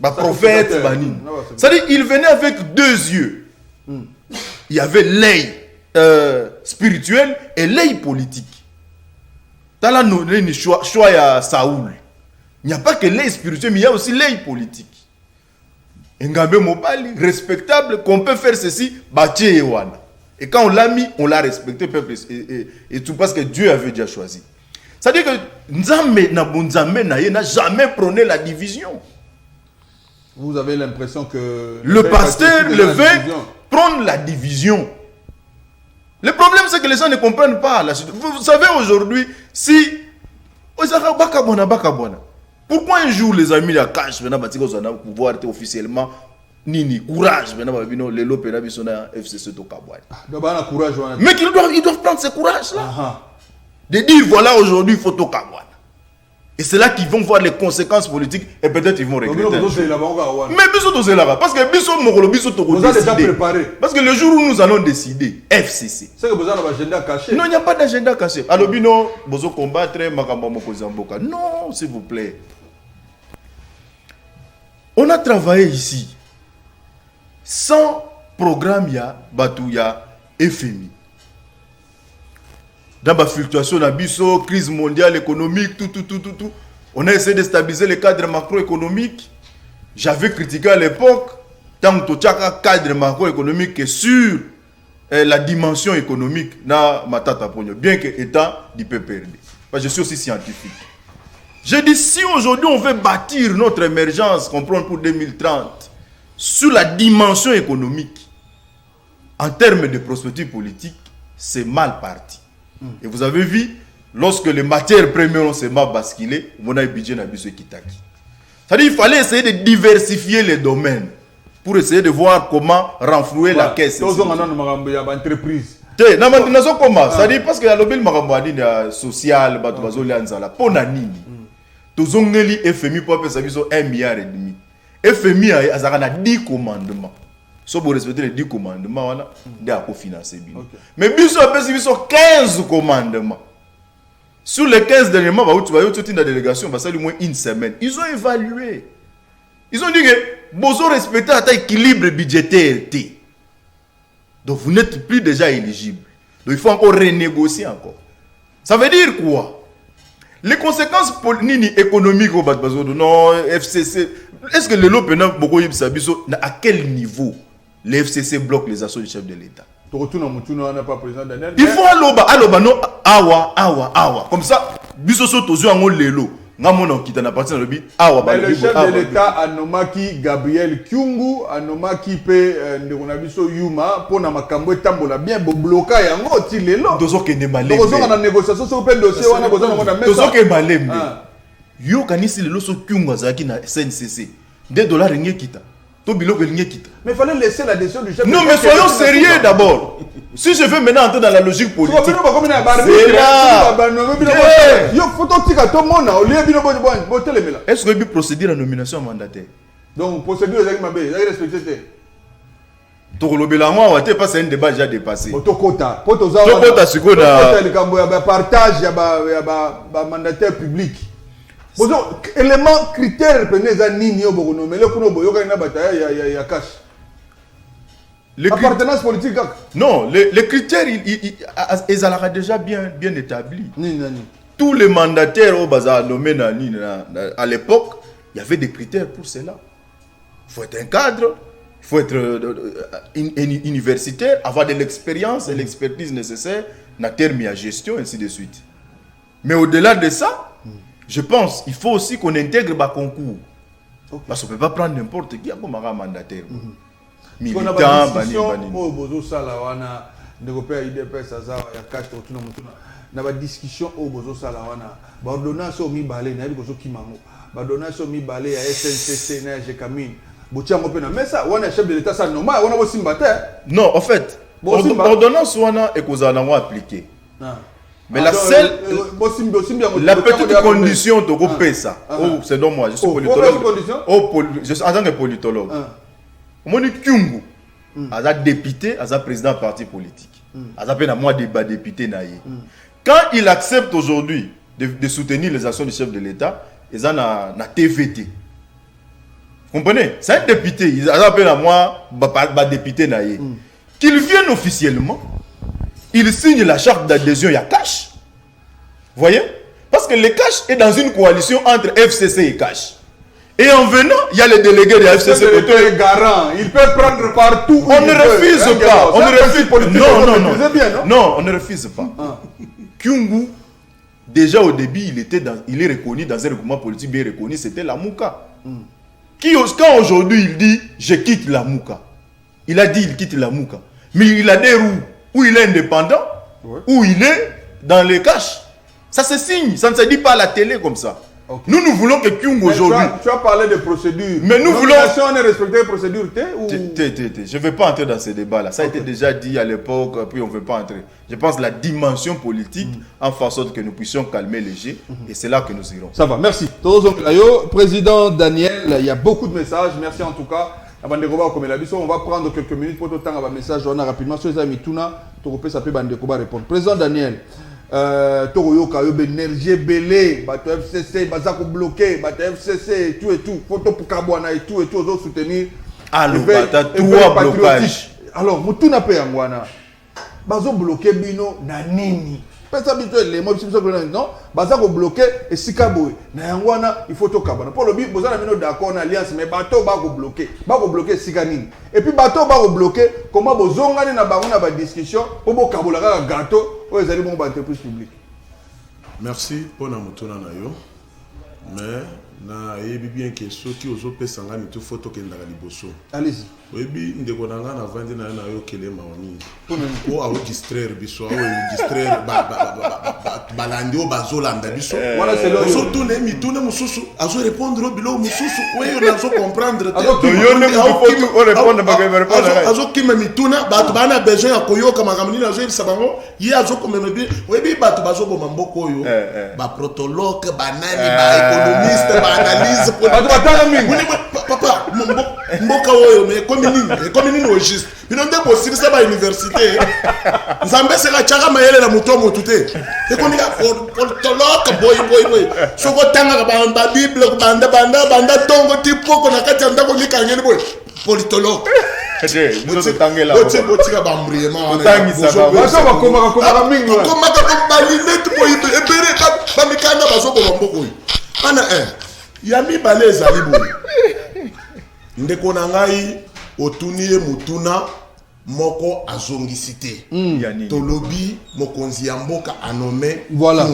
prophète, banine. C'est-à-dire, il venait avec deux yeux. Il y avait l'œil spirituel et l'œil politique. Dans la choix à Saoul, il n'y a pas que l'œil spirituel, mais il y a aussi l'œil politique. Ngambe Mobali, respectable, qu'on peut faire ceci, Baché et Wana. Et quand on l'a mis, on l'a respecté, peuple, et tout parce que Dieu avait déjà choisi. C'est-à-dire que Nzambe n'a jamais prôné la division. Vous avez l'impression que le pasteur, l'évêque, prône la division. Le problème, c'est que les gens ne comprennent pas la situation. Vous savez, aujourd'hui, si... Pourquoi un jour les amis la cachent, maintenant, pouvoir être officiellement... Nini, courage, maintenant, les lopes, FCC au Kabouane. Mais ils doivent prendre ce courage-là. De dire, voilà, aujourd'hui, il faut au Kabouane. Et c'est là qu'ils vont voir les conséquences politiques et peut-être ils vont regretter. Mais Bissot c'est là-bas. Parce que Bissot Mokolo, Bissot vous avez déjà préparé. Parce que le jour où nous allons décider, FCC. C'est que vous avez un agenda caché. Non, il n'y a pas d'agenda caché. Alors, Bino, vous allez combattre Makamba Mokozamboka. Non, s'il vous plaît. On a travaillé ici. Sans programme, il y a Batouya, FMI. Dans la fluctuation, la crise mondiale économique, tout. On a essayé de stabiliser le cadre macroéconomique. J'avais critiqué à l'époque, tant que cadre macroéconomique sur la dimension économique dans Matata Pogno, bien que état du PPRD. Parce que je suis aussi scientifique. J'ai dit, si aujourd'hui on veut bâtir notre émergence, comprendre pour 2030, sur la dimension économique, en termes de prospective politique, c'est mal parti. Et vous avez vu, lorsque les matières premières ont seulement basculé, on a eu budget dans le Kitaki. C'est-à-dire qu'il fallait essayer de diversifier les domaines pour essayer de voir comment renflouer la caisse. C'est-à-dire parce que la lobby social, FMI pour 1,5 milliard. FMI a 10 commandements. Si vous respectez les 10 commandements, on a financer. Mais Bissot a 15 commandements. Sur les 15 derniers mois, vous avez toute une délégation, ça au moins une semaine. Ils ont évalué. Ils ont dit que vous respectez l'équilibre budgétaire. Donc vous n'êtes plus déjà éligible. Donc il faut encore renégocier encore. Ça veut dire quoi? Les conséquences économiques au non, FCC. Est-ce que le lot à quel niveau le FCC bloque les assauts du chef de l'État? Il faut aloba non awa. Comme ça, bisoso tozo en lelo. Le chef de l'État a nommé Gabriel Kyungu, a nommé Nderonabiso Yuma pour na makambo tambola bien bloqué yango ti lelo. Dozo ke ne malembe. Dozo na négociation sur le dossier wana bozo na mesa. Dozo ke malembe. Yo kanisi lelo so Kyungu azaki na SNCC. $2 rien kita. To biloko rien kita. Mais il fallait laisser la décision du chef. Non, mais soyons sérieux d'abord. Si je veux maintenant entrer dans la logique politique. C'est là. Est-ce que vous procédez à la nomination mandataire? Donc, procédure, vous avez respecté. C'est un débat déjà dépassé. Partage, il y a mandataire public. Élément, critère, prenez les nini, mais il y a cash. Appartenance politique. Non, les critères, ils sont déjà bien établis. Tous les mandataires au bazar nommés à l'époque, il y avait des critères pour cela. Il faut être un cadre, il faut être universitaire, avoir de l'expérience et l'expertise nécessaire dans le terme de gestion, ainsi de suite. Mais au-delà de ça, je pense qu'il faut aussi qu'on intègre le concours. Parce qu'on ne peut pas prendre n'importe qui comme un mandataire. Militant, na ba discussion au bozo sala wana ba ordonnance o mi balé na biko so kimango ba ordonnance o mi balé ya SNCC na Jekamine botia ngope na mesa wana chef de l'état ça normal wana bo simbater. Non, en fait, ordonnance wana e kozala ngo appliquer. Mais la seule la petite condition de pesa. Oh, c'est donc moi, je suis politologue. Je suis en tant que politologue. Moni Kyungu aza député, aza président parti politique. Aza peine à moi débat député naïe. Quand il accepte aujourd'hui de soutenir les actions du chef de l'État, ils ont na TVT. Comprenez? C'est un député. Ils appellent à moi, député naïe. Qu'il vienne officiellement, il signe la charte d'adhésion, il y a cash. Vous voyez? Parce que le cash est dans une coalition entre FCC et cash. Et en venant, il y a les délégués de la FCC. Le garant, il peut prendre partout. On ne refuse pas. On ne refuse pas. Non. Non, on ne refuse pas. Kyungu, déjà au début, il est reconnu dans un regroupement politique bien reconnu, c'était la Mouka. Quand aujourd'hui il dit je quitte la Mouka, il a dit il quitte la Mouka, mais il a des roues où il est indépendant, où il est dans les caches. Ça se signe, ça ne se dit pas à la télé comme ça. Okay. Nous voulons que Kyungu aujourd'hui. Tu as parlé de procédures. Mais nous voulons. Si on est respecté les procédures, je ne vais pas entrer dans ces débats-là. Ça a été déjà dit à l'époque, puis on ne veut pas entrer. Je pense que la dimension politique en fasse sorte que nous puissions calmer les jets, et c'est là que nous irons. Ça va, merci. Président Daniel, il y a beaucoup de messages. Merci en tout cas. Avant de on va prendre quelques minutes pour autant un message rapidement sur les amis. Ça peut répondre. Président Daniel. Toroyoka yobe énergie belé bato FCC bazako bloqué bato FCC tout et tout photo pour Kabwana et tout aux soutenir alors bata trois blocages alors mutuna pe yangwana bazo bloqué bino na nini pesa bito les mots non bazako bloqué et sikaboy na yangwana il faut to Kabwana pour le but bozana bino d'accord na alliance mais bato bako bloqué sika nini et puis bato bako bloqué comment bozongani na bango na ba discussion pour bo kabola ka gâteau. Oui, vous allez bon entreprise publique. Merci pour la moutona na yo. Mais na yebi bien que ceux qui osent pesanga ni tout photo que ndaka liboso. Allez-y. Webi ndeko nanga na vandi na yo kelema oni. O a distraire biso, o distraire balandi o bazolanda biso. Voilà c'est là. Ozo tourner mi tourner mususu, azo répondre au bilo mususu. Oui, on azo comprendre. Donc yo ne faut répondre pas que répondre. Azo kima mi tourner bato bana besoin ya koyoka makamini na zo elisa bango. Ye azo komema bi. Webi bato bazo bo mamboko yo. Ba protologue, ba nani, ba économiste, ba analyse pour papa mboka oyo mais comme nini au juste bino nde possible ça ba université nzambe seka chaka mayele na muto motute e komi ka politologue boy soko tanga ba bible banda tongo tipoko na kati ndako likangeni boy politologue nous tangela botika ba mbriema tangisa ba bakoma mingi ba linette boy ebere ba mikanda bazoko mboko ana yami baleza libo ndeko na ngai otunie mutuna moko azongisite tolobi mokonzi ya mboka anome voilà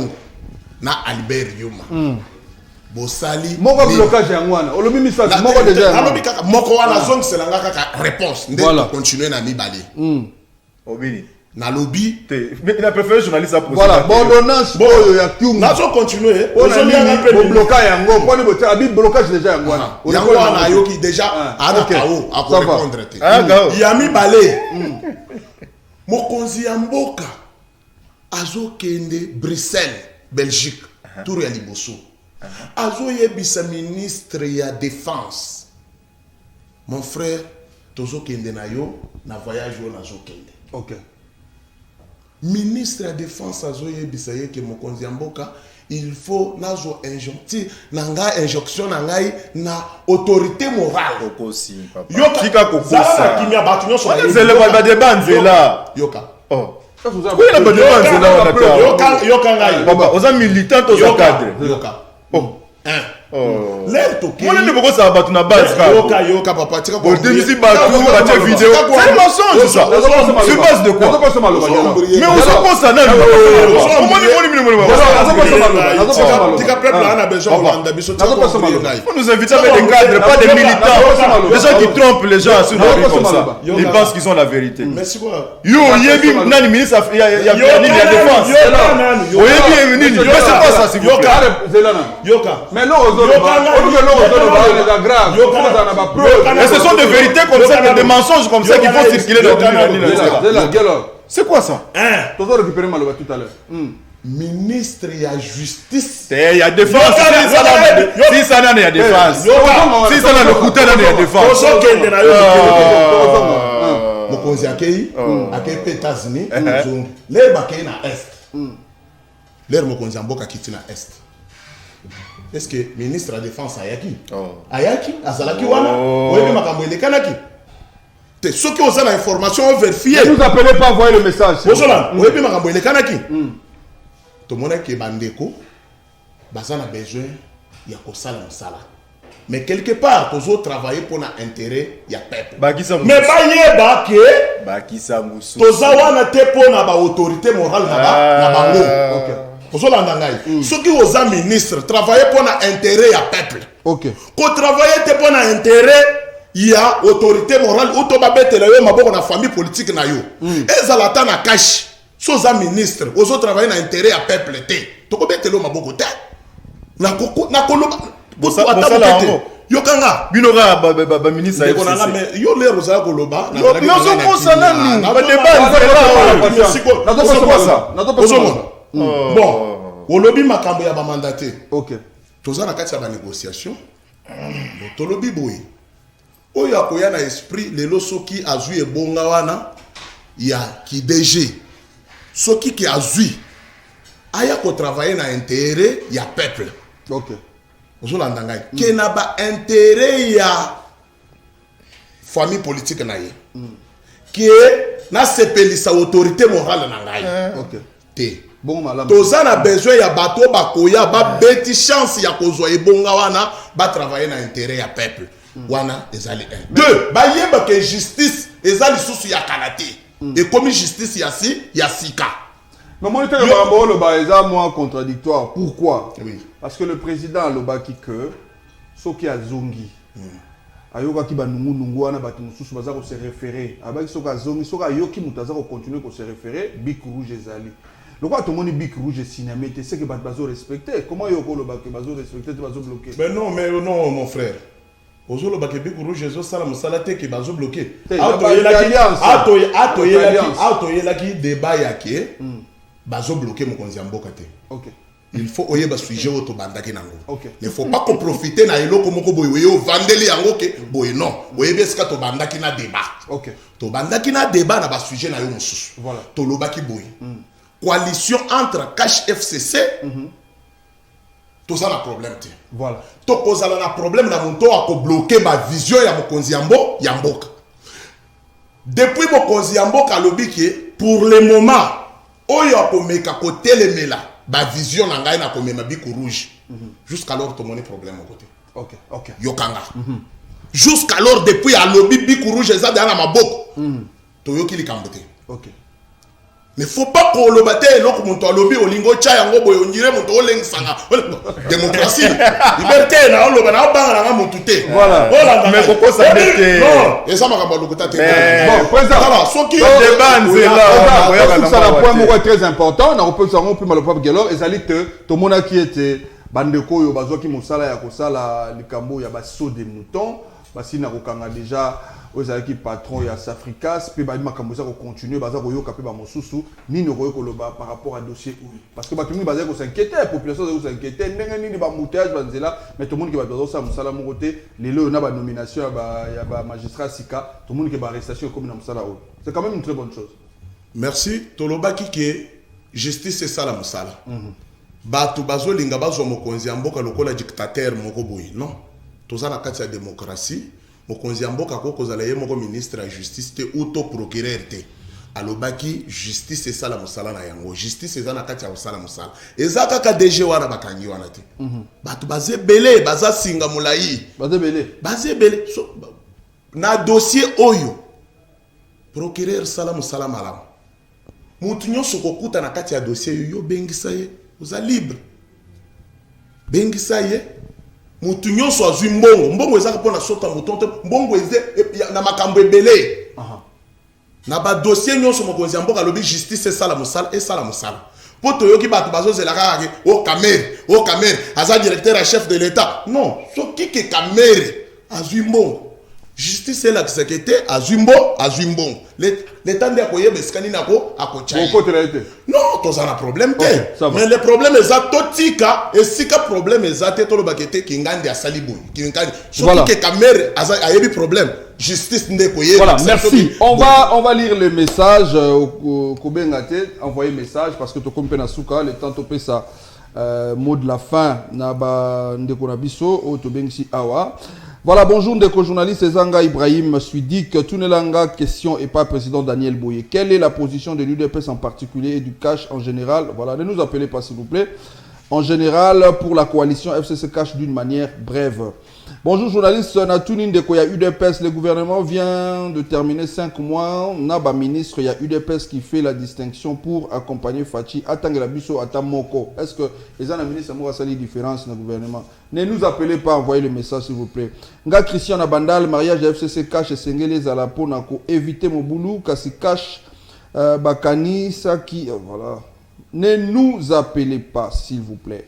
na Albert Yuma bosali moko blocage ya ngwana olobi misasi moko déjà alobi kaka moko wana zongisela nga kaka réponse ndeko continuer na mibale obini na lobby mais la préférée journaliste a posé voilà ordonnance boyo ya Kyungu na zo continuer on blocage yango poni botia abi blocage déjà yangwana yangwana yoki déjà ana kao a ko répondre te ya mi balé mokonzi ya mboka azokende Bruxelles Belgique tour ya liboso azoyebisa ministre ya défense mon frère tozokende na yo na voyage yo nazokende OK ministre de la défense azoyebisa ye ke mokonzi ya mboka il faut nazo injoncti nanga injonction nangai na autorité morale kokosi papa yoka kokosa kimia batu nyoso c'est le débat nzela yoka oui la débat nzela yoka ngai papa oza militant to cadre yoka l'air toqué moi ne peux pas battre na base yoka papa tika ko demisi batu ba vidéo c'est mensonge ça sur base de quoi mais on se pose ça là tika peuple ana besoin Hollande biso on nous invite avec des cadres pas des militants des gens qui trompent les gens sur la rue comme ça ils pensent qu'ils ont la vérité merci quoi yo yebi nani ministre il y a défense yebi nini c'est pas ça s'il vous plaît yoka mais non mais ce sont des vérités comme ça, des mensonges comme ça qu'il faut circuler dans le c'est quoi ça? Tu as récupéré Maloba tout à l'heure. Ministre de la justice. Il y a défense. Si ça n'a pas défense. Si ça n'a pas coûté, il y a défense. Mokonzi akei États-Unis, les bakei na est. L'air mokonzi mboka kiti na est. est-ce que ministre de la défense ayaki ayaki azalaki wana oyebi makambo elekanaki te soki oza na information vérifiée ne nous appelez pas envoyer le message ozola oyebi makambo elekanaki tomonaki bandeko baza na besoin ya kosala mosala mais quelque part tozo travailler pour na intérêt ya peuple mais bayeba ke toza wana te pour na ba autorité morale na bango ozolanda ngai soki oza ministre travailler pour na intérêt ya peuple ko travailler te pour na intérêt ya autorité morale ou to babetela yo maboko na famille politique na yo ezala ta na cash so oza ministre ozo travailler na intérêt ya peuple te to ko betela yo maboko te na koloba yokanga binoka ba ministre yo le rosa koloba bon olobi makambo ya ba mandaté toza na kati ya ba négociation tolobi boye oyo akoya na esprit lelo soki azui ebonga wana ya ki DG soki ki azui aya ko travailler na intérêt ya peuple ozolanda ngai ke na ba intérêt ya famille politique na ye ke na sepelisa autorité morale na ngai te toza na besoin ya bato bakoya babeti chance ya kozwa ebonga wana ba travailler na intérêt ya peuple wana ezali 1 2 bayeba ke justice ezali susu ya kalaté et comme justice ya sika. Mais mon état le moins contradictoire. Pourquoi? Parce que le président Lobaki que soki azongi ayoka ki banungu nungu wana batu mususu baza ko se référer abaki soka azongi soka yoki mutaza ko continuer ko se référer bic rouge ezali. Le quoi tout le monde bic rouge cinéma c'est que bazo respecter. Comment yoko Lobaki bazo respecter bazo bloquer? Mais non mon frère. Ozolo bakebi rouge ezo sala musala te ke bazo bloquer. Atoyelaki débat yake bazo bloquer mokonzi mboka te. Il faut oyeba sujet auto bandaki nango. Il faut pas qu'on profite na eloko moko boye yo vandeli yango ke boye non. Oyebe ska to bandaki na débat. To bandaki na débat na ba sujet na yo mususu. Voilà. To lobaki boye. Coalition entre Cash FCC tout ça na problème te. Voilà. To kozala na problème na monto a ko bloquer ma vision ya mokonzi ya mboka. Depuis mokonzi ya mboka lobiki pour le moment oyo akomeka ko telemela ba vision na ngai na komema biku rouge. Jusqu'alors to moni problème au côté. OK. Yokanga. Jusqu'alors depuis a lobby biku rouge za na maboko. To yoki likambote. Ne faut pas qu'on le batte et l'autre monte à lobby au lingo tcha yango boy on dirait monte au leng sanga démocratie liberté na on le bana banga na montuté voilà mais pourquoi ça bête non et ça m'a pas le côté bon président voilà so qui débat ça la point moko très important na repose ça on peut mal pas gelor et ça to mona qui était bandeko yo bazo ki mosala ya kosala likambo ya baso de mouton basi na kokanga déjà aux qui patron ya Safricas pe ba makambo za ko continuer baza ko yoka pe ba mosusu nini ko yokoloba par rapport à dossier parce que ba tout le monde baza ko s'inquiéter la population za ko s'inquiéter ndenge nini ba moutage ba nzela mais tout le monde qui va dozo sa musala mo côté lelo na ba nomination ya ba magistrat sika tout le monde qui ba arrestation comme na musala o c'est quand même une très bonne chose. Merci tolobaki ke justice c'est ça la musala bato bazo linga bazo mokonzi amboka lokola dictateur moko boyi non toza na kati ya démocratie mokonzi ya mboka ko kozala ye moko ministre ya justice te auto procureur te alobaki justice esala mosala na yango justice eza na kati ya kosala mosala eza kaka DG wana bakangi wana te bato bazebele baza singa molai bazebele so, na dossier oyo procureur sala mosala malamu mutu nyonso kokuta na kati ya dossier yo bengisa ye oza libre bengisa ye mutu nyonso azwi mbongo ezaka pona sota mutonte mbongo eze na makambo ebele na ba dossier nyonso mokonzi mboka lobi justice esala musala poto yoki bato bazozela kaka o Kamere aza directeur chef de l'état non soki ke Kamere azwi mbongo justice est la sécurité azwi mbongo l'état nde akoyeba eskani nako akochai non tozana problème te mais le problème est totika esika problème est to lobakete kingandi asali boy kingandi soki ke Kamere ayebi problème justice nde koyeba voilà merci on va lire le message ko bengate envoyer message parce que to kompe na suka le temps topé ça mot de la fin na ba ndeko na biso o to bengisi awa. Voilà, bonjour ndeko journaliste Zanga Ibrahim Suidik, Tunelanga, question et pas président Daniel Boye. Quelle est la position de l'UDPS en particulier et du cash en général? Voilà, ne nous appelez pas s'il vous plaît. En général, pour la coalition FCC cash d'une manière brève. Bonjour journaliste, Natunin de Koya UDPS, le gouvernement vient de terminer 5 mois. Naba ministre, il y a UDPS qui fait la distinction pour accompagner Fachi. Atangela Bisso, Atamoko. Est-ce que les gens ministre ont une différence dans le gouvernement? Ne nous appelez pas, envoyez le message s'il vous plaît. Nga Christian Abandal, mariage FCC cash et Sengele Zalapo Nako. Évitez mon boulot, Kasi cash, Bakani, Saki. Voilà. Ne nous appelez pas s'il vous plaît.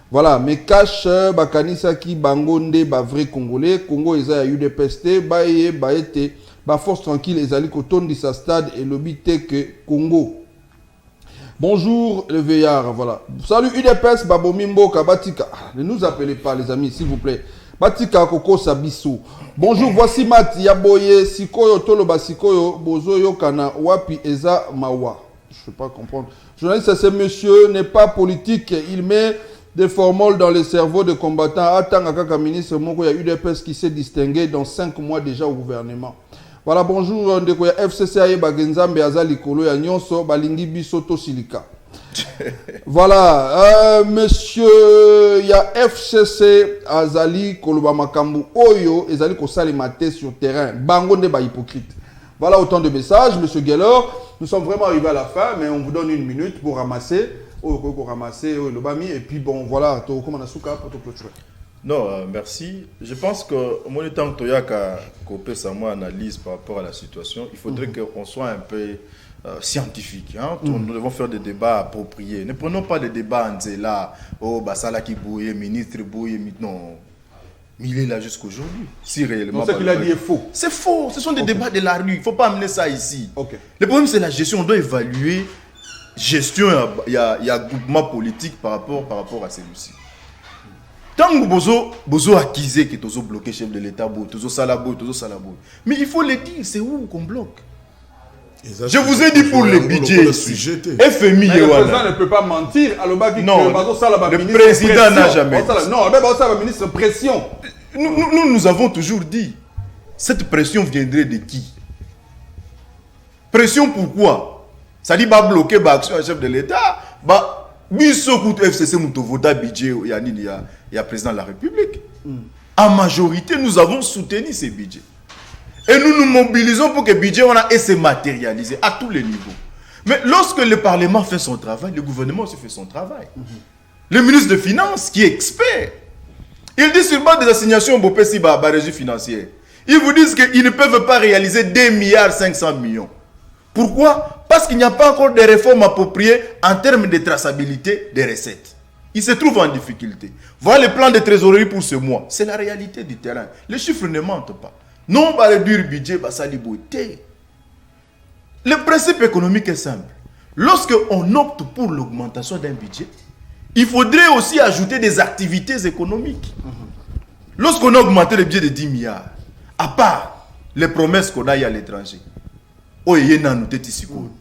Voilà, mais cash bakanisa ki bangonde ba vrai congolais, Congo eza ya UDPST, ba ete ba force tranquille ezali kotondi sa stade et lobité que Congo. Bonjour le veillard, voilà. Salut UDPS babomimbo kabatika. Ne nous appelez pas les amis s'il vous plaît. Batika koko sabiso. Bonjour, voici Mat Yaboye sikoyo tolo basikoyo bozoyo kana wapi eza mawa. Je ne sais pas comprendre. Journaliste, ce monsieur n'est pas politique, il met des formules dans le cerveau des combattants. Attends, Kaka ministre Moko, il y a UDPS qui s'est distingué dans 5 mois déjà au gouvernement. Voilà, bonjour, ndeko ya FCC aye bagenzambe azali kolo ya nyonso balingi biso to silika. Voilà, monsieur, il y a FCC azali koloba makambu oyo ezali ko salimate sur terrain. Bango ne ba hypocrite. Voilà autant de messages, monsieur Geller. Nous sommes vraiment arrivés à la fin, mais on vous donne 1 minute pour ramasser. Le bami et puis bon voilà comment on a souka pour clôturer. Non, merci. Je pense que au moins le temps que Toyaka copé sa moi analyse par rapport à la situation, il faudrait qu'on soit un peu scientifique. Hein? Nous devons faire des débats appropriés. Ne prenons pas des débats en là, oh Basala qui bouille, ministre bouille, non. Mais il est là jusqu'aujourd'hui. Si réellement. C'est ce qu'il a dit est faux. C'est faux. Ce sont des débats de la rue. Il ne faut pas amener ça ici. Okay. Le problème c'est la gestion. On doit évaluer. Gestion, il y a groupement politique par rapport à celui-ci. Tant que vous accusez que vous bloqué chef de l'État, vous salabo. Mais il faut le dire, c'est où qu'on bloque. Je vous ai dit pour le budget ici. FMI, le président ne peut pas mentir. Non, le président n'a jamais dit. Non, le ministre pression. Nous avons toujours dit, cette pression viendrait de qui? Pression pourquoi? Ça dit pas bloquer l'action du chef de l'État, bah biso kout FCC muto vota budget il y a président de la République. En majorité, nous avons soutenu ces budgets. Et nous nous mobilisons pour que le budget se matérialise à tous les niveaux. Mais lorsque le Parlement fait son travail, le gouvernement aussi fait son travail. Le ministre des Finances, qui est expert, il dit sur base des assignations au BOPESI régie financière, ils vous disent qu'ils ne peuvent pas réaliser 2,5 milliards. Pourquoi? Parce qu'il n'y a pas encore de réformes appropriées en termes de traçabilité des recettes. Ils se trouvent en difficulté. Voilà le plan de trésorerie pour ce mois. C'est la réalité du terrain. Les chiffres ne mentent pas. Non, on va réduire le budget, ça liboté. Le principe économique est simple. Lorsqu'on opte pour l'augmentation d'un budget, il faudrait aussi ajouter des activités économiques. Lorsqu'on a augmenté le budget de 10 milliards, à part les promesses qu'on a eu à l'étranger,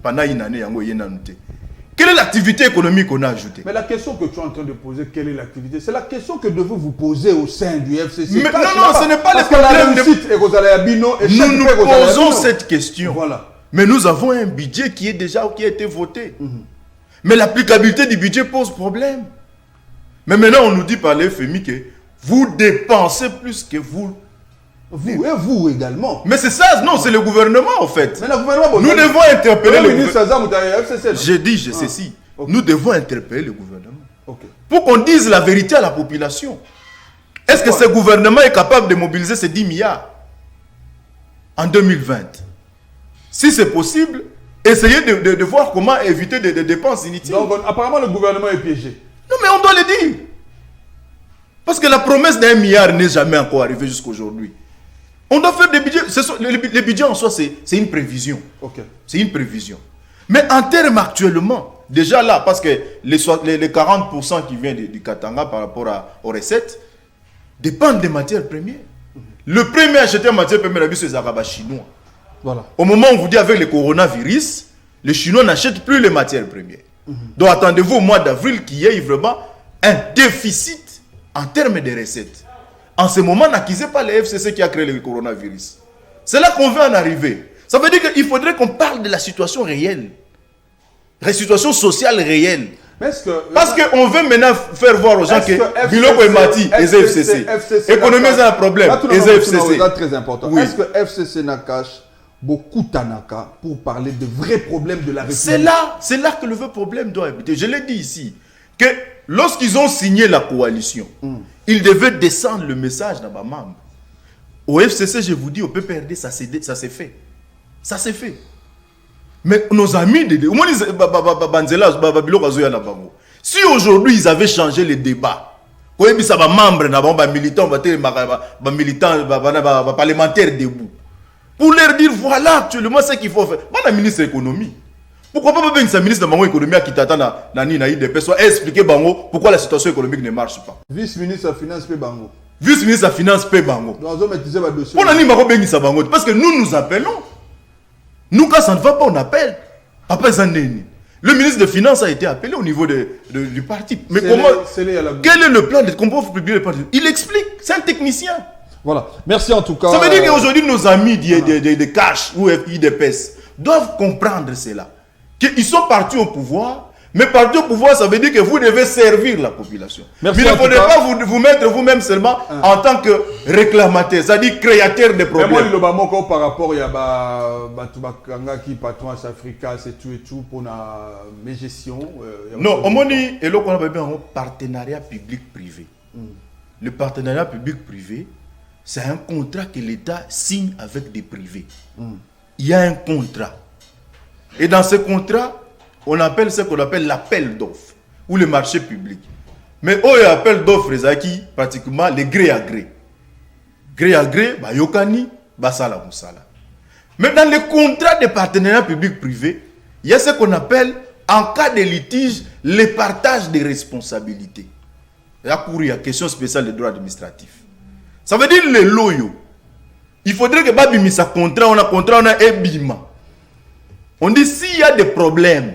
pendant une année, quelle est l'activité économique qu'on a ajoutée? Mais la question que tu es en train de poser, quelle est l'activité? C'est la question que devez vous poser au sein du FCC. Mais non, ce n'est pas le problème. Nous posons cette question. Voilà. Mais nous avons un budget qui a été voté. Mais l'applicabilité du budget pose problème. Mais maintenant, on nous dit par les FMI que vous dépensez plus que vous. Vous et vous également. Mais c'est ça, non, c'est le gouvernement en fait. Mais le gouvernement, nous devons interpeller le gouvernement. J'ai dit, je sais si. Nous devons interpeller le gouvernement. Pour qu'on dise la vérité à la population. Est-ce que ce gouvernement est capable de mobiliser ces 10 milliards en 2020? Si c'est possible, essayez de voir comment éviter des dépenses inutiles. Donc apparemment le gouvernement est piégé. Non mais on doit le dire. Parce que la promesse d'1 milliard n'est jamais encore arrivée jusqu'à aujourd'hui. On doit faire des budgets. Les budgets en soi, c'est une prévision. C'est une prévision. Mais en termes actuellement, déjà là, parce que les 40% qui viennent du Katanga par rapport aux recettes dépendent des matières premières. Le premier acheté en matières premières, c'est les Arabes chinois. Voilà. Au moment où on vous dit avec le coronavirus, les Chinois n'achètent plus les matières premières. Donc attendez-vous au mois d'avril qu'il y ait vraiment un déficit en termes de recettes. En ce moment, n'accusez pas le FCC qui a créé le coronavirus. C'est là qu'on veut en arriver. Ça veut dire qu'il faudrait qu'on parle de la situation réelle. La situation sociale réelle. Parce qu'on veut maintenant faire voir aux gens que Biloko est Mati, les FCC. L'économie est un problème, les FCC. C'est très important. Oui. Est-ce que FCC n'a cache beaucoup Tanaka pour parler de vrais problèmes de la République? C'est là que le vrai problème doit habiter. Je l'ai dit ici, que lorsqu'ils ont signé la coalition, ils devaient descendre le message dans ma membre. Au FCC, je vous dis, au PPRD, ça s'est fait. Ça s'est fait. Mais nos amis, si aujourd'hui ils avaient changé les débats, militants, parlementaires debout, pour leur dire voilà actuellement ce qu'il faut faire. Moi, ministre de l'économie. Pourquoi pas un ministre de l'économie qui t'attend soit expliquer pourquoi la situation économique ne marche pas. Vice-ministre de la Finance, Bango. Vice-ministre de la Finance, Bango. Parce que nous appelons. Nous, quand ça ne va pas, on appelle. Papa Zandeni. Le ministre des Finances a été appelé au niveau du parti. Mais quel est le plan de comment vous publiez le parti? Il explique. C'est un technicien. Voilà. Merci en tout cas. Ça veut dire qu'aujourd'hui, nos amis de Cash ou IDPS doivent comprendre cela. Qu'ils sont partis au pouvoir. Mais partir au pouvoir, ça veut dire que vous devez servir la population. Merci. Mais il ne faudrait pas vous mettre vous-même seulement en tant que réclamateur, c'est-à-dire créateur de problèmes. Mais moi, par rapport à qui patron à Africa, c'est tout et tout pour la gestion. Non, on dit et là qu'on a un partenariat public-privé. Le partenariat public-privé, c'est un contrat que l'État signe avec des privés. Il y a un contrat. Et dans ce contrat, on appelle ce qu'on appelle l'appel d'offres ou le marché public. Mais il y a appel d'offres qui pratiquement les gré à gré. Gré à gré, yokani, basala musala. Mais dans les contrats de partenariat public-privé, il y a ce qu'on appelle, en cas de litige, le partage des responsabilités. Il y a question spéciale des droits administratifs. Ça veut dire les loyaux. Il faudrait que Babimi sa contrat, on a un bima. On dit s'il y a des problèmes,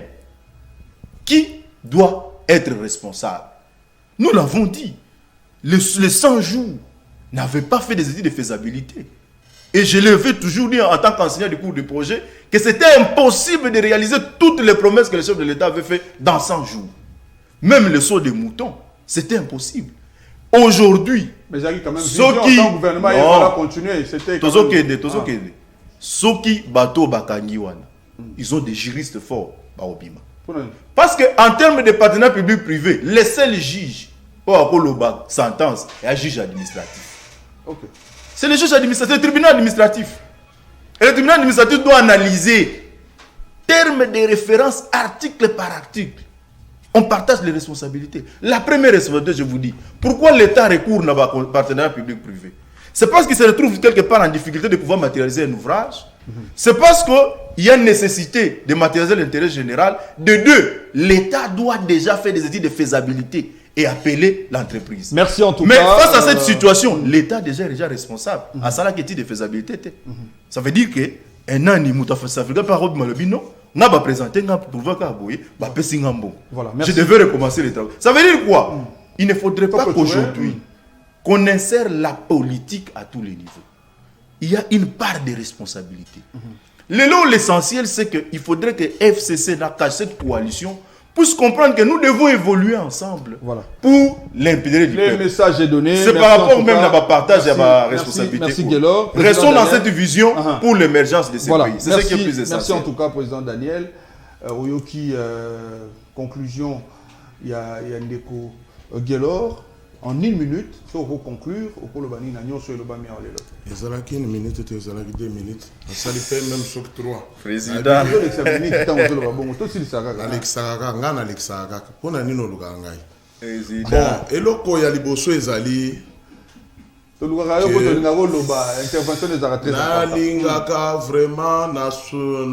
qui doit être responsable? Nous l'avons dit. Les 100 jours n'avaient pas fait des études de faisabilité. Et je l'ai toujours dit en tant qu'enseignant du cours de projet que c'était impossible de réaliser toutes les promesses que le chef de l'État avait fait dans 100 jours. Même le saut des moutons, c'était impossible. Aujourd'hui, mais j'ai quand même vision, le gouvernement il va continuer. C'était Soki Bato Bakangiwana, ils ont des juristes forts au Bima. Parce qu'en termes de partenariat public-privé, les seuls juges pour le sentence et un juge administratif. Okay. C'est le juge administratif, le tribunal administratif. Et le tribunal administratif doit analyser termes de référence article par article. On partage les responsabilités. La première responsabilité, je vous dis, pourquoi l'État recourt à un partenariat public-privé? C'est parce qu'il se retrouve quelque part en difficulté de pouvoir matérialiser un ouvrage. C'est parce qu'il y a une nécessité de matérialiser l'intérêt général. De deux, l'État doit déjà faire des études de faisabilité et appeler l'entreprise. Merci en tout cas. Mais face à cette situation, l'État est déjà responsable. À ça, l'étude de faisabilité. Ça veut dire que un an, il m'a fait ça. On va présenter un pouvoir voilà, je devais recommencer les travaux. Ça veut dire quoi? Il ne faudrait pas qu'aujourd'hui, qu'on insère la politique à tous les niveaux. Il y a une part de responsabilité. L'essentiel, c'est qu'il faudrait que FCC, cette coalition, puisse comprendre que nous devons évoluer ensemble pour l'intérêt du peuple. Le message est donné. C'est par rapport même à ma partage et à ma responsabilité. Merci Guélor. Restons dans cette vision pour l'émergence de ces pays. C'est ce qui est plus essentiel. Merci en tout cas, Président Daniel. Oyoki, conclusion, il y a Ndeko Guélor. En 1 minute, il faut conclure. Au cours de la nuit, sur le bami en l'élo. Ils ont 1 minute, ils ont 2 minutes. Ça lui fait même choc 3. Président. Alexaga. Pour la nuit, nous avons bon, et le quoi, il y a les bossos, ils allaient. Intervention des arrêtés. Nalingaka vraiment na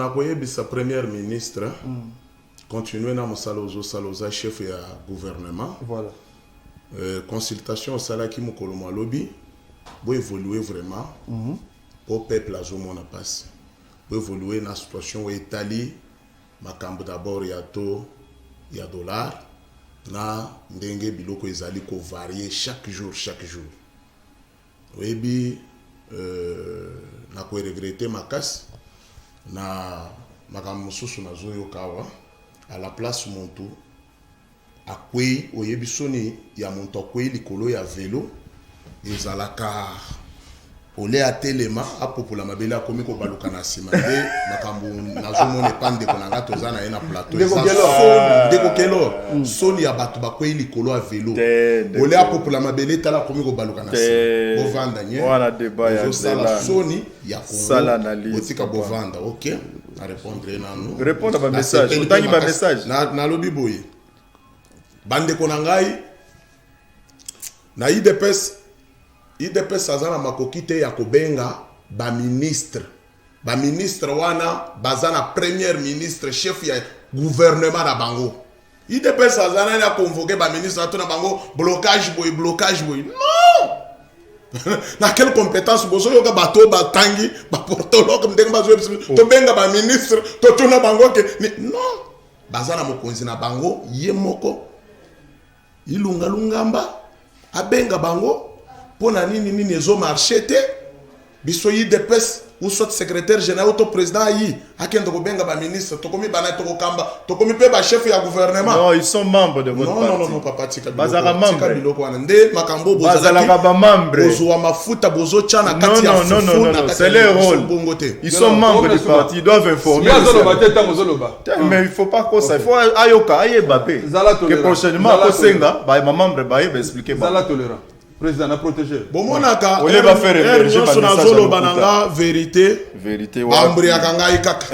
koyebisa première ministre continuer na mosaloza chef ya gouvernement. Voilà. Consultation au salaki mokolo malobi pour évoluer vraiment pour peuple à zomona passe pour évoluer dans la situation où Italie makambo d'abord ya to ya dollar na ndenge biloko ezali ko varier chaque jour. Oyebi na ko regretter makasi na makambo mosusu nazoyoka awa à la place montu akwei oyebi soni ya montu akwei likolo ya vélo ezalaka ole atelema apopola mabele akomi kobaluka na nsima nde makambo nazomona epande konanga toza na ye na plateau ndeko kelo soni ya bato bakwei likolo ya vélo ole apopola mabele tala akomi kobaluka na nsima bovanda nye ozosala soni ya kongo otika bovanda ok na répondre nanu répondre ba message otangi ba message nalobi boye bandeko na ngai na IDPS aza na makoki te ya kobenga baministre wana baza na premier ministre chef ya gouvernement na bango. IDPS aza na convoquer baministre ato na bango blocage boy non na quelle compétence bozo yoka bato batangi ba portologue ndenge bazo to benga baministre to tuna bango ke non baza na mokonzi na bango ye moko ilunga lungamba abenga bango pona nini ezo marché te biso IDPS ou soit secrétaire général ou président yi akende ko benga ba ministre to komi bana to ko kamba to komi pe ba chef ya gouvernement. Non, ils sont membres de votre parti. Non, papa tika bazala membre biloko wana nde makambo bazala ba membre bozo mafuta bozo chana kati ya non, c'est leur rôle. Ils sont membres du parti, ils doivent informer. Mais il faut pas que ça, il faut ayoka ayebapé que prochainement ko senga ba membre ba expliquer ba. Zala tolérant. Président a protégé. Bomonaka on va faire le bananga vérité wa ambri akanga ikaka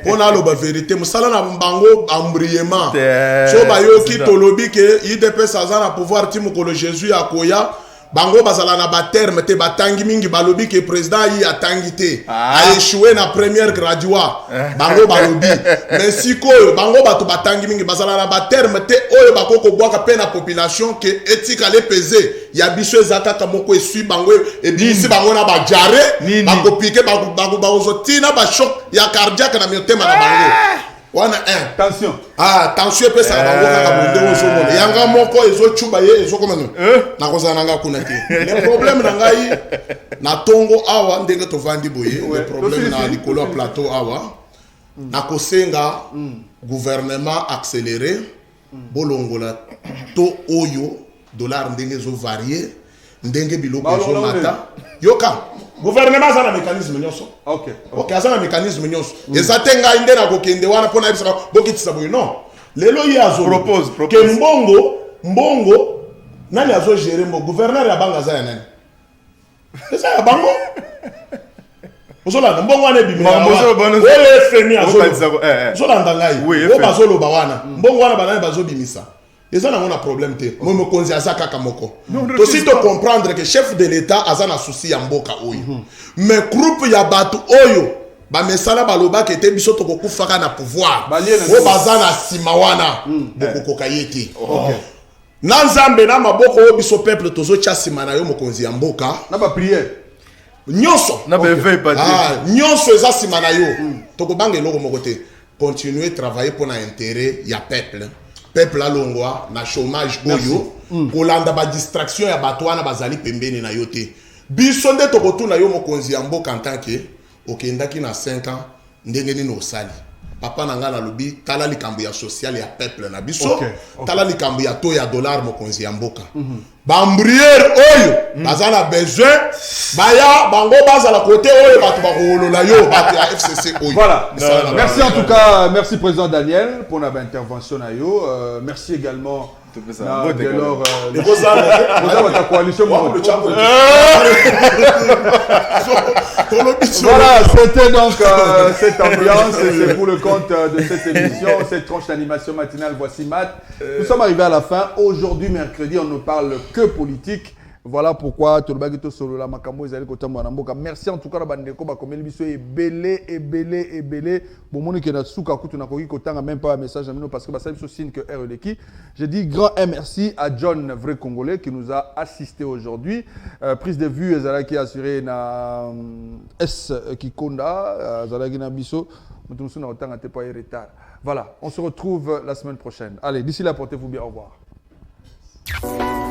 pona lo ba vérité musala na mbango ambriement so ba yoki tolobi ke IDPS azana pouvoir timukolo Jésus akoya bango bazala na ba terme te batangi mingi balobi ke président yi atangi te a échoué na première gradua bango balobi mais sikoyo bango bato batangi mingi bazala na ba terme te oyo bakoko bwaka pe na population ke etika le peser ya biso ezaka kamoko esui bango e bisi bango na ba jare bako piquer bako bazotina ba choc ya cardiaque na motema na bango wana tension tension pe sa bango kaka bonde ozo mona yanga moko ezo chuba ye ezo komana na koza nanga kuna te le problème na ngai na tongo awa ndenge to vandi boye le problème na likolo ya plateau awa na kosenga gouvernement accéléré bolongola to oyo dollar ndenge zo varier ndenge biloko zo mata yoka gouvernement ça na mécanisme nyonso OK ça na mécanisme nyonso eza tenga inde na kokende wana pona ibisa bokitisa boye non lelo yi azo propose ke mbongo nani azo gérer mo gouverneur ya banga za ya nani eza ya bango ozola mbongo wana bimi oyo FMI azo ndangai o bazolo ba wana mbongo wana banani bazo bimisa eza na mona problème te mo mokonzi azaka kaka moko to si to comprendre que chef de l'état azana souci ya mboka oyo mais groupe ya bato oyo ba mesala baloba ke te biso to kokufaka na pouvoir o bazana sima wana bokokoka yete na nzambe na maboko o biso peuple tozo tia sima na yo mokonzi ya mboka na ba prière nyonso na ba veille pas nyonso eza sima na yo to ko banga eloko moko te continuer travailler pour na intérêt ya peuple alongwa na chômage oyo kolanda ba distraction ya bato wana bazali pembeni na yo te biso nde tokotuna yo mokonzi ya mboka en tant que okendaki na 5 ans ndenge nini osali papa na nga nalobi tala likambo ya social ya peuple na biso tala likambo ya to ya dollar mokonzi ya mboka bambriere oyo baza na besoin baya bango bazala côté oyo bato bakolola yo bato ya FCC oyo. Voilà. Merci en tout cas, merci président Daniel pour notre intervention na yo. Merci également votre coalition. Voilà, c'était donc cette ambiance, c'est pour le compte de cette émission, cette tranche d'animation matinale. Voici Matt. Nous sommes arrivés à la fin. Aujourd'hui, mercredi, on ne parle que politique. Voilà pourquoi tout le bagito solo la makambo ezali kotambo na mboka. Merci en tout cas na bandeko ba komeli biso ebele bon moni ke na suka kutu na koki kotanga même pas un message à nous parce que ba sabi so signe que RLeki. Je dis grand merci à John vrai congolais qui nous a assisté aujourd'hui. Prise de vue ezala qui assuré na S Kikonda ezala ki na biso mutu na otanga te pas retard. Voilà, on se retrouve la semaine prochaine. Allez, d'ici là portez-vous bien, au revoir. merci.